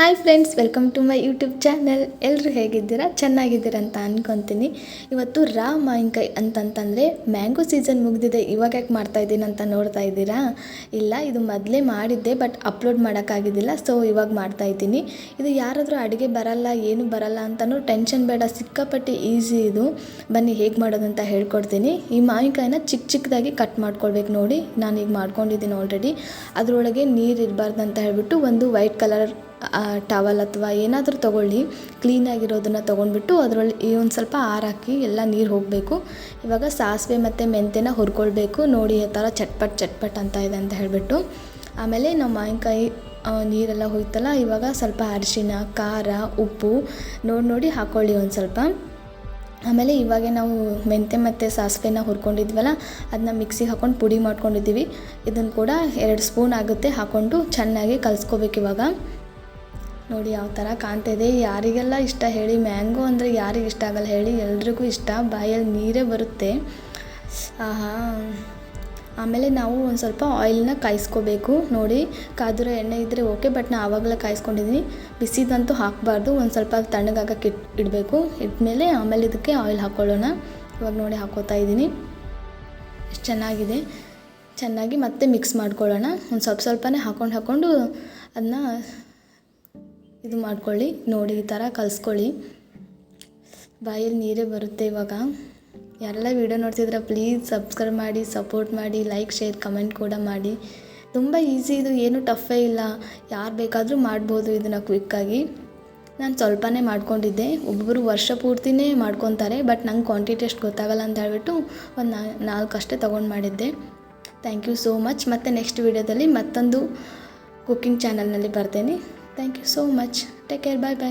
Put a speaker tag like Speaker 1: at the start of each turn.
Speaker 1: Hi friends, welcome to my YouTube channel. ಎಲ್ಲರೂ ಹೇಗಿದ್ದೀರಾ? ಚೆನ್ನಾಗಿದ್ದೀರಾ ಅಂತ ಅಂದ್ಕೊತೀನಿ. ಇವತ್ತು ರಾ ಮಾವಿನಕಾಯಿ ಅಂತಂತಂದರೆ ಮ್ಯಾಂಗೋ ಸೀಸನ್ ಮುಗಿದಿದೆ, ಇವಾಗ ಯಾಕೆ ಮಾಡ್ತಾಯಿದ್ದೀನಿ ಅಂತ ನೋಡ್ತಾ ಇದ್ದೀರಾ? ಇಲ್ಲ, ಇದು ಮೊದಲೇ ಮಾಡಿದ್ದೆ, ಬಟ್ ಅಪ್ಲೋಡ್ ಮಾಡೋಕ್ಕಾಗಿದ್ದಿಲ್ಲ. ಸೊ ಇವಾಗ ಮಾಡ್ತಾಯಿದ್ದೀನಿ. ಇದು ಯಾರಾದರೂ ಅಡುಗೆ ಬರಲ್ಲ, ಏನು ಬರಲ್ಲ ಅಂತಲೂ ಟೆನ್ಷನ್ ಬೇಡ, ಸಿಕ್ಕಾಪಟ್ಟೆ ಈಸಿ ಇದು. ಬನ್ನಿ ಹೇಗೆ ಮಾಡೋದು ಅಂತ ಹೇಳ್ಕೊಡ್ತೀನಿ. ಈ ಮಾವಿನಕಾಯಿನ ಚಿಕ್ಕ ಚಿಕ್ಕದಾಗಿ ಕಟ್ ಮಾಡ್ಕೊಳ್ಬೇಕು. ನೋಡಿ, ನಾನೀಗ ಮಾಡ್ಕೊಂಡಿದ್ದೀನಿ ಆಲ್ರೆಡಿ. ಅದರೊಳಗೆ ನೀರು ಇರಬಾರ್ದು ಅಂತ ಹೇಳ್ಬಿಟ್ಟು ಒಂದು ವೈಟ್ ಕಲರ್ ಟವಲ್ ಅಥವಾ ಏನಾದರೂ ತೊಗೊಳ್ಳಿ, ಕ್ಲೀನಾಗಿರೋದನ್ನು ತೊಗೊಂಡ್ಬಿಟ್ಟು ಅದರಲ್ಲಿ ಒಂದು ಸ್ವಲ್ಪ ಹಾಕಿ ಎಲ್ಲ ನೀರು ಹೋಗಬೇಕು. ಇವಾಗ ಸಾಸಿವೆ ಮತ್ತು ಮೆಂತ್ಯನ ಹುರ್ಕೊಳ್ಬೇಕು. ನೋಡಿ ಈ ಥರ ಚಟ್ಪಟ್ ಅಂತ ಇದೆ ಅಂತ ಹೇಳಿಬಿಟ್ಟು. ಆಮೇಲೆ ನಾವು ಮಾವಿನಕಾಯಿ ನೀರೆಲ್ಲ ಹೋಯ್ತಲ್ಲ, ಇವಾಗ ಸ್ವಲ್ಪ ಅರಿಶಿನ, ಖಾರ, ಉಪ್ಪು ನೋಡಿ ಹಾಕ್ಕೊಳ್ಳಿ ಒಂದು ಸ್ವಲ್ಪ. ಆಮೇಲೆ ಇವಾಗ ನಾವು ಮೆಂತ್ಯ ಮತ್ತು ಸಾಸಿವೆನ ಹುರ್ಕೊಂಡಿದ್ವಲ್ಲ, ಅದನ್ನ ಮಿಕ್ಸಿಗೆ ಹಾಕ್ಕೊಂಡು ಪುಡಿ ಮಾಡ್ಕೊಂಡಿದ್ದೀವಿ. ಇದನ್ನು ಕೂಡ 2 ಸ್ಪೂನ್ ಆಗುತ್ತೆ, ಹಾಕ್ಕೊಂಡು ಚೆನ್ನಾಗಿ ಕಲಿಸ್ಕೋಬೇಕು. ಇವಾಗ ನೋಡಿ ಯಾವ ಥರ ಕಾಣ್ತಾಯಿದೆ. ಯಾರಿಗೆಲ್ಲ ಇಷ್ಟ ಹೇಳಿ? ಮ್ಯಾಂಗೋ ಅಂದರೆ ಯಾರಿಗೆ ಇಷ್ಟ ಆಗಲ್ಲ ಹೇಳಿ? ಎಲ್ರಿಗೂ ಇಷ್ಟ, ಬಾಯಲ್ಲಿ ನೀರೇ ಬರುತ್ತೆ. ಆಮೇಲೆ ನಾವು ಒಂದು ಸ್ವಲ್ಪ ಆಯಿಲ್ನ ಕಾಯಿಸ್ಕೋಬೇಕು. ನೋಡಿ, ಕಾದಿರೋ ಎಣ್ಣೆ ಇದ್ದರೆ ಓಕೆ, ಬಟ್ ನಾನು ಆವಾಗಲೇ ಕಾಯಿಸ್ಕೊಂಡಿದ್ದೀನಿ. ಬಿಸಿದಂತೂ ಹಾಕಬಾರ್ದು, ಒಂದು ಸ್ವಲ್ಪ ತಣ್ಣಗಾಗಕ್ಕೆ ಇಡಬೇಕು. ಇಟ್ಮೇಲೆ ಆಮೇಲೆ ಇದಕ್ಕೆ ಆಯಿಲ್ ಹಾಕ್ಕೊಳ್ಳೋಣ. ಇವಾಗ ನೋಡಿ ಹಾಕ್ಕೋತಾ ಇದ್ದೀನಿ. ಎಷ್ಟು ಚೆನ್ನಾಗಿದೆ. ಚೆನ್ನಾಗಿ ಮತ್ತೆ ಮಿಕ್ಸ್ ಮಾಡ್ಕೊಳ್ಳೋಣ. ಒಂದು ಸ್ವಲ್ಪನೇ ಹಾಕ್ಕೊಂಡು ಅದನ್ನ ಇದು ಮಾಡ್ಕೊಳ್ಳಿ. ನೋಡಿ ಈ ಥರ ಕಲಿಸ್ಕೊಳ್ಳಿ. ಬಾಯಲ್ಲಿ ನೀರೇ ಬರುತ್ತೆ. ಇವಾಗ ಯಾರೆಲ್ಲ ವೀಡಿಯೋ ನೋಡ್ತಿದ್ರೆ ಪ್ಲೀಸ್ ಸಬ್ಸ್ಕ್ರೈಬ್ ಮಾಡಿ, ಸಪೋರ್ಟ್ ಮಾಡಿ, ಲೈಕ್, ಶೇರ್, ಕಮೆಂಟ್ ಕೂಡ ಮಾಡಿ. ತುಂಬ ಈಸಿ ಇದು, ಏನು ಟಫೇ ಇಲ್ಲ. ಯಾರು ಬೇಕಾದರೂ ಮಾಡ್ಬೋದು ಇದನ್ನು ಕ್ವಿಕ್ಕಾಗಿ. ನಾನು ಸ್ವಲ್ಪನೇ ಮಾಡ್ಕೊಂಡಿದ್ದೆ. ಒಬ್ಬೊಬ್ಬರು ವರ್ಷ ಪೂರ್ತಿನೇ ಮಾಡ್ಕೊತಾರೆ, ಬಟ್ ನಂಗೆ ಕ್ವಾಂಟಿಟಿ ಎಷ್ಟು ಗೊತ್ತಾಗಲ್ಲ ಅಂತ ಹೇಳ್ಬಿಟ್ಟು ಒಂದು 4 ಅಷ್ಟೇ ತೊಗೊಂಡು ಮಾಡಿದ್ದೆ. Thank you so much. ಮತ್ತು ನೆಕ್ಸ್ಟ್ ವೀಡಿಯೋದಲ್ಲಿ ಮತ್ತೊಂದು ಕುಕ್ಕಿಂಗ್ ಚಾನಲ್ನಲ್ಲಿ ಬರ್ತೇನೆ. Thank you so much. Take care. Bye bye.